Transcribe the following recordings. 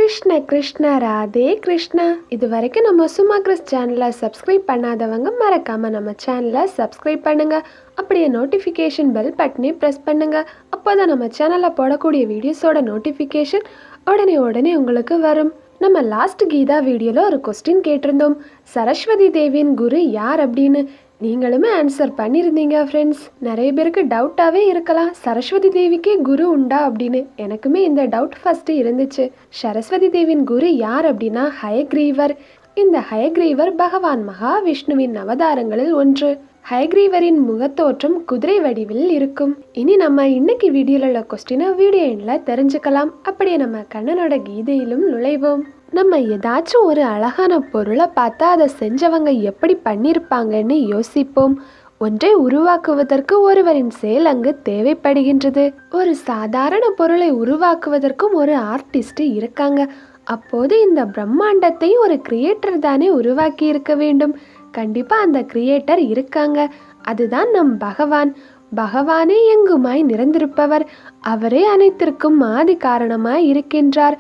கிருஷ்ண கிருஷ்ண ராதே கிருஷ்ணா. இது வரைக்கும் நம்ம சும்மா கிறிஸ் சேனலை சப்ஸ்கிரைப் பண்ணாதவங்க மறக்காம நம்ம சேனலை சப்ஸ்கிரைப் பண்ணுங்க. அப்படியே நோட்டிஃபிகேஷன் பெல் பட்டனே ப்ரெஸ் பண்ணுங்க. அப்போதான் நம்ம சேனலில் போடக்கூடிய வீடியோஸோட நோட்டிஃபிகேஷன் உடனே உங்களுக்கு வரும். நம்ம லாஸ்ட் கீதா வீடியோவில் ஒரு கொஸ்டின் கேட்டிருந்தோம், சரஸ்வதி தேவியின் குரு யார் அப்படின்னு. நீங்களுமே ஆன்சர் பண்ணியிருந்தீங்க ஃப்ரெண்ட்ஸ். நிறைய பேருக்கு டவுட்டாகவே இருக்கலாம், சரஸ்வதி தேவிக்கே குரு உண்டா அப்படின்னு. எனக்குமே இந்த டவுட் ஃபஸ்ட்டு இருந்துச்சு. சரஸ்வதி தேவியின் குரு யார் அப்படின்னா ஹயக்ரீவர். இந்த ஹயக்ரீவர் பகவான் மகாவிஷ்ணுவின் அவதாரங்களில் ஒன்று. ஹயக்ரீவரின் முகத்தோற்றம் குதிரை வடிவில் இருக்கும். இனி நம்ம இன்னைக்கு வீடியோவில் உள்ள கொஸ்டினை வீடியோ எண்ணில் தெரிஞ்சுக்கலாம். அப்படியே நம்ம கண்ணனோட கீதையிலும் நுழைவோம். நம்ம ஏதாச்சும் ஒரு அழகான பொருளை பார்த்தா அதை செஞ்சவங்க எப்படி பண்ணியிருப்பாங்கன்னு யோசிப்போம். ஒன்றை உருவாக்குவதற்கு ஒருவரின் செயல் அங்கு தேவைப்படுகின்றது. ஒரு சாதாரண பொருளை உருவாக்குவதற்கும் ஒரு ஆர்டிஸ்ட் இருக்காங்க. அப்போது இந்த பிரம்மாண்டத்தை ஒரு கிரியேட்டர் தானே உருவாக்கி இருக்க வேண்டும். கண்டிப்பா அந்த கிரியேட்டர் இருக்காங்க. அதுதான் நம் பகவான். பகவானே எங்குமாய் நிறைந்திருப்பவர். அவரே அனைத்திற்கும் ஆதி காரணமாய் இருக்கின்றார்.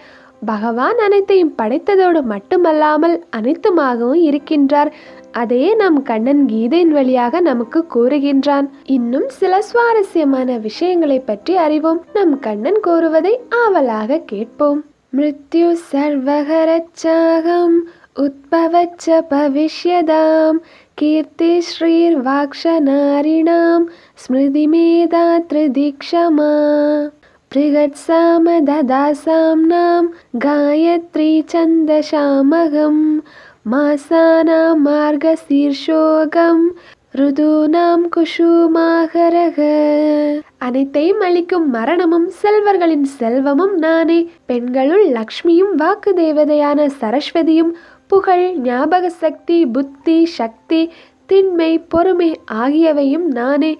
பகவான் அனைத்தையும் படைத்ததோடு மட்டுமல்லாமல் அனைத்துமாகவும் இருக்கின்றார். அதையே நம் கண்ணன் கீதையின் வழியாக நமக்கு கூறுகின்றான். இன்னும் சில சுவாரஸ்யமான விஷயங்களை பற்றி அறிவோம். நம் கண்ணன் கூறுவதை ஆவலாக கேட்போம். மிருத்யு சர்வகரச்சாகம் உத்பவச்ச பவிஷ்யதாம் கீர்த்தி ஸ்ரீர் வாக்ஷநாரிணாம் ஸ்மிருதி மேதா த்ரிதிக்ஷமா பிருகத்சாம ததாசாம்னாம் காயத்ரி சந்தசாமகம் மாசானாம் மார்கசீர்ஷோகம் ருதூனாம் குஷுமாகரக. அனைத்தையும் அளிக்கும் மரணமும் செல்வர்களின் செல்வமும் நானே. பெண்களுள் லக்ஷ்மியும் வாக்கு தேவதையான சரஸ்வதியும் புகழ், ஞாபக சக்தி, புத்தி, சக்தி, திண்மை, பொறுமை ஆகியவையும் நானே.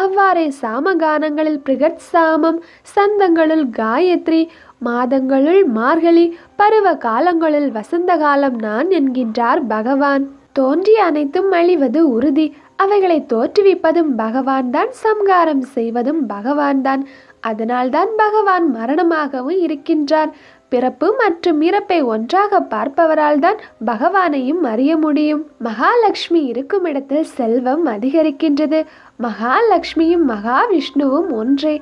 அவ்வாறே சாமகானங்களில் பிருகத் சாமம், சந்தங்களுள் காயத்ரி, மாதங்களுள் மார்கழி, பருவ காலங்களில் வசந்த காலம் நான் என்கின்றார் பகவான். தோன்றிய அனைத்தும் அழிவது உறுதி. அவைகளை தோற்றுவிப்பதும் பகவான் தான், சம்காரம் செய்வதும் பகவான் தான். அதனால்தான் பகவான் மரணமாகவும் இருக்கின்றார். பிறப்பு மற்றும் இறப்பை ஒன்றாக பார்ப்பவரால் தான் பகவானையும் அறிய முடியும். மகாலட்சுமி இருக்கும் இடத்தில் செல்வம் அதிகரிக்கின்றது. மகாலட்சுமியும் மகாவிஷ்ணுவும் ஒன்றே.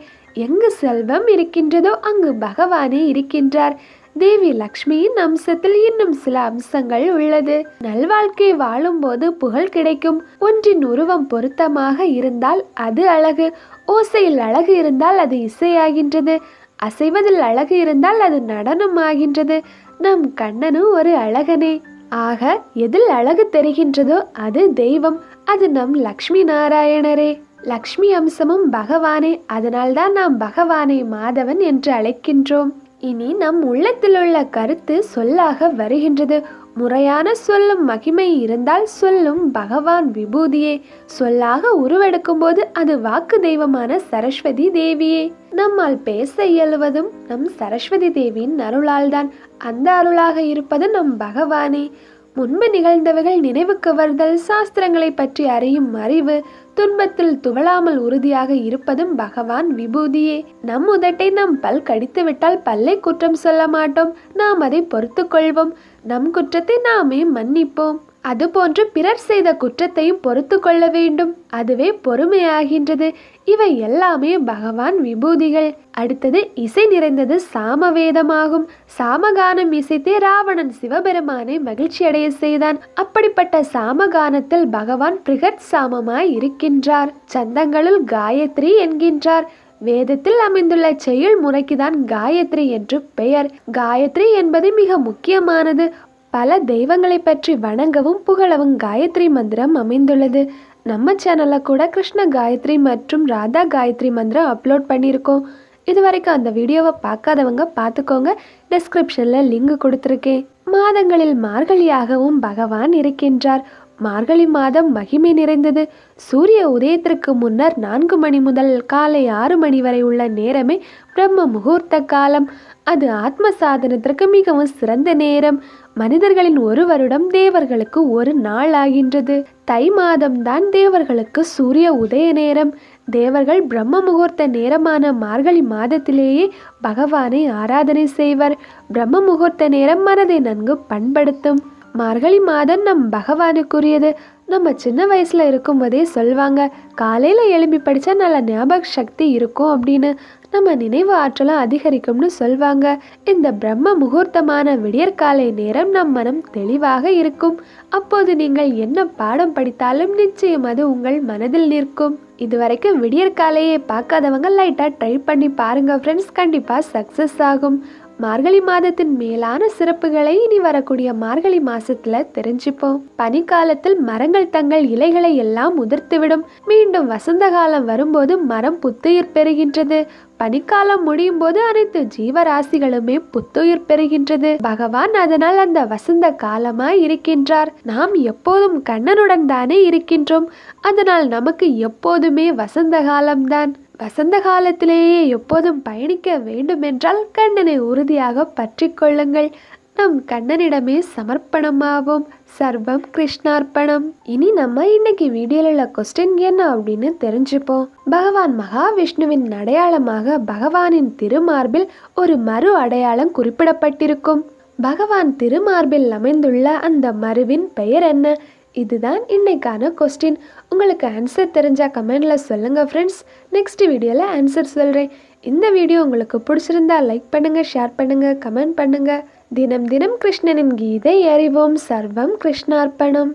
எங்கு செல்வம் இருக்கின்றதோ அங்கு பகவானே இருக்கின்றார். தேவி லக்ஷ்மியின் அம்சத்தில் இன்னும் சில அம்சங்கள் உள்ளது. நல்வாழ்க்கை வாழும்போது புகழ் கிடைக்கும். ஒன்றின் உருவம் பொருத்தமாக இருந்தால் அது அழகு. ஓசையில் அழகு இருந்தால் அது இசையாகின்றது. அசைவதில் அழகு இருந்தால் அது நடனம் ஆகின்றது. நம் கண்ணனும் ஒரு அழகனே. ஆக எதில் அழகு தெரிகின்றதோ அது தெய்வம். அது நம் லக்ஷ்மி நாராயணரே. லக்ஷ்மி அம்சமும் பகவானே. அதனால்தான் நாம் பகவானை மாதவன் என்று அழைக்கின்றோம். இனி நம் உள்ளத்தில் உள்ள கருத்து சொல்லாக வருகின்றது. முறையான சொல்லும் மகிமை இருந்தால் சொல்லும் பகவான் விபூதியே. சொல்லாக உருவெடுக்கும் போது அது வாக்கு தெய்வமான சரஸ்வதி தேவியே. நம்மால் பேச இயலுவதும் நம் சரஸ்வதி தேவியின் அருளால் தான். அந்த அருளாக இருப்பது நம் பகவானே. முன்பு நிகழ்ந்தவைகள் நினைவுக்கு வருதல், சாஸ்திரங்களை பற்றி அறியும் அறிவு, துன்பத்தில் துவளாமல் உறுதியாக இருப்பதும் பகவான் விபூதியே. நம் உதட்டை நம் பல் கடித்து விட்டால் பல்லை குற்றம் சொல்ல மாட்டோம். நாம் அதை பொறுத்து கொள்வோம். நம் குற்றத்தை நாமே மன்னிப்போம். அதுபோன்று பிறர் செய்த குற்றத்தையும் பொறுத்து கொள்ள வேண்டும். அதுவே பொறுமையாகின்றது. இவை எல்லாமே பகவான் விபூதிகள். அடுத்தது இசை நிறைந்தது சாமவேதமாகும். சாமகானம் இசைத்தே ராவணன் சிவபெருமானை மகிழ்ச்சி அடைய செய்தான். அப்படிப்பட்ட சாமகானத்தில் பகவான் பிருகத் சாமமாய் இருக்கின்றார். சந்தங்களுள் காயத்ரி என்கின்றார். வேதத்தில் அமைந்துள்ள செயல் முறைக்குதான் காயத்ரி என்று பெயர். காயத்ரி என்பது மிக முக்கியமானது. பல தெய்வங்களை பற்றி வணங்கவும் புகழவும் காயத்ரி மந்திரம் அமைந்துள்ளது. நம்ம சேனலில் கூட கிருஷ்ண காயத்ரி மற்றும் ராதா காயத்ரி மந்திரம் அப்லோட் பண்ணியிருக்கோம். இது வரைக்கும் அந்த வீடியோவை பார்க்காதவங்க பார்த்துக்கோங்க. டிஸ்கிரிப்ஷனில் லிங்க் கொடுத்துருக்கேன். மாதங்களில் மார்கழியாகவும் பகவான் இருக்கின்றார். மார்கழி மாதம் மகிமை நிறைந்தது. சூரிய உதயத்திற்கு முன்னர் 4 மணி முதல் காலை 6 மணி வரை உள்ள நேரமே பிரம்ம முகூர்த்த காலம். அது ஆத்ம சாதனத்திற்கு மிகவும் சிறந்த நேரம். மனிதர்களின் ஒரு வருடம் தேவர்களுக்கு ஒரு நாள் ஆகின்றது. தை மாதம் தான் தேவர்களுக்கு சூரிய உதய நேரம். தேவர்கள் பிரம்ம முகூர்த்த நேரமான மார்கழி மாதத்திலேயே பகவானை ஆராதனை செய்வர். பிரம்ம முகூர்த்த நேரம் மனதை நன்கு பண்படுத்தும். மார்கழி மாதம் நம் பகவானுக்குரியது. நம்ம சின்ன வயசுல இருக்கும்போதே சொல்வாங்க, காலையில எழும்பி படிச்சா நல்ல ஞாபக சக்தி இருக்கும் அப்படின்னு. நம்ம நினைவு ஆற்றலும் அதிகரிக்கும்னு சொல்வாங்க. இந்த பிரம்ம முகூர்த்தமான விடியற்காலை நேரம் நம் மனம் தெளிவாக இருக்கும். அப்போது நீங்கள் என்ன பாடம் படித்தாலும் நிச்சயம் அது உங்கள் மனதில் நிற்கும். இதுவரைக்கும் விடியற்காலையை பார்க்காதவங்க லைட்டா ட்ரை பண்ணி பாருங்க ஃப்ரெண்ட்ஸ், கண்டிப்பா சக்சஸ் ஆகும். மார்கழி மாதத்தின் மேலான சிறப்புகளை இனி வரக்கூடிய மார்கழி மாசத்துல தெரிஞ்சுப்போம். பனிக்காலத்தில் மரங்கள் தங்கள் இலைகளை எல்லாம் உதிர்த்துவிடும். மீண்டும் வசந்த காலம் வரும்போது மரம் புத்துயிர் பெறுகின்றது. பனிக்காலம் முடியும் போது அனைத்து ஜீவராசிகளுமே புத்துயிர் பெறுகின்றது. பகவான் அதனால் அந்த வசந்த காலமாய் இருக்கின்றார். நாம் எப்போதும் கண்ணனுடன் தானே இருக்கின்றோம். அதனால் நமக்கு எப்போதுமே வசந்த காலம்தான். வசந்த காலத்திலேயே எப்போதும் பயணிக்க வேண்டுமென்றால் கண்ணனை உறுதியாக பற்றி கொள்ளுங்கள். நம் கண்ணனிடமே சமர்ப்பணமாவோம். சர்வம் கிருஷ்ணார்ப்பணம். இனி நம்ம இன்னைக்கு வீடியோல உள்ள கொஸ்டின் என்ன அப்படின்னு தெரிஞ்சுப்போம். பகவான் மகாவிஷ்ணுவின் அடையாளமாக பகவானின் திருமார்பில் ஒரு மறு அடையாளம் குறிப்பிடப்பட்டிருக்கும். பகவான் திருமார்பில் அமைந்துள்ள அந்த மருவின் பெயர் என்ன? இதுதான் இன்னைக்கான கொஸ்டின். உங்களுக்கு ஆன்சர் தெரிஞ்சா கமெண்ட்ல சொல்லுங்க ஃப்ரெண்ட்ஸ். நெக்ஸ்ட் வீடியோல ஆன்சர் சொல்றேன். இந்த வீடியோ உங்களுக்கு பிடிச்சிருந்தா லைக் பண்ணுங்க, ஷேர் பண்ணுங்க, கமெண்ட் பண்ணுங்க. தினம் தினம் கிருஷ்ணனின் கீதை அறிவோம். சர்வம் கிருஷ்ணார்ப்பணம்.